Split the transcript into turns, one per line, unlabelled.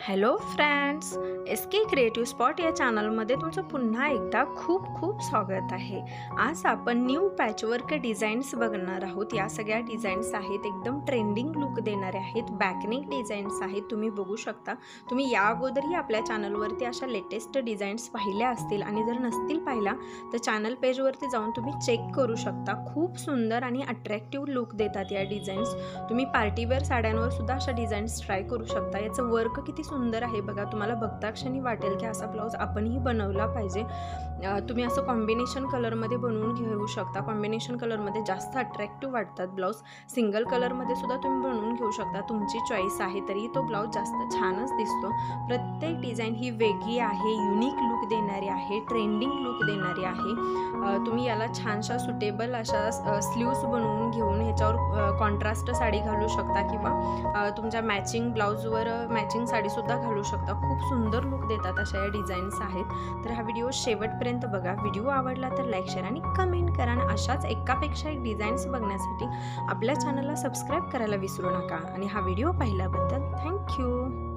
Hello friends, S के creative spot या चॅनलमध्ये तुमचं पुन्हा एकदा खूप खूप स्वागत आहे। आज आपण न्यू पॅचवर्क डिझाईन्स बघणार आहोत। या सगळ्या डिझाईन्स आहेत, एकदम ट्रेंडिंग लुक देणारे आहेत, बॅकनेक डिझाईन्स आहेत। तुम्ही बघू शकता, तुम्ही या अगोदरही आपल्या चॅनलवरती अशा लेटेस्ट डिझाईन्स पाहिल्या असतील आणि जर नसतील पाहिला तर चॅनल पेजवरती जाऊन तुम्ही चेक करू शकता। खूप सुंदर आणि अट्रॅक्टिव्ह लुक देतात या डिझाईन्स। तुम्ही पार्टीवेअर साड्यांवर सुद्धा अशा डिझाईन्स ट्राय करू शकता। याचं वर्क किती सुंदर आहे बघा, तुम्हाला बघता क्षणी वाटेल की असा ब्लाउज आपणही बनवला पाहिजे। तुम्ही असं कॉम्बिनेशन कलरमध्ये बनवून घेऊ शकता। कॉम्बिनेशन कलरमध्ये जास्त अट्रॅक्टिव्ह वाटतात ब्लाउज। सिंगल कलरमध्ये सुद्धा तुम्ही बनवून घेऊ शकता, तुमची चॉईस आहे, तरी तो ब्लाउज जास्त छानच दिसतो। प्रत्येक डिझाईन ही वेगळी आहे, युनिक लुक देणारी आहे, ट्रेंडिंग लुक देणारी आहे। तुम्ही याला छानशा सुटेबल अशा स्लीव्स बनवून घेऊन ह्याच्यावर कॉन्ट्रास्ट साडी घालू शकता किंवा तुमच्या मॅचिंग ब्लाउजवर मॅचिंग साडीसुद्धा घालू शकता। खूप सुंदर लुक देतात अशा या डिझाईन्स आहेत। तर हा व्हिडिओ शेवटपर्यंत बघा। व्हिडिओ आवडला तर लाईक, शेअर आणि कमेंट करा आणि अशाच एकापेक्षा एक डिझाईन्स बघण्यासाठी आपल्या चॅनलला सबस्क्राईब करायला विसरू नका। आणि हा व्हिडिओ पाहिल्याबद्दल थँक्यू।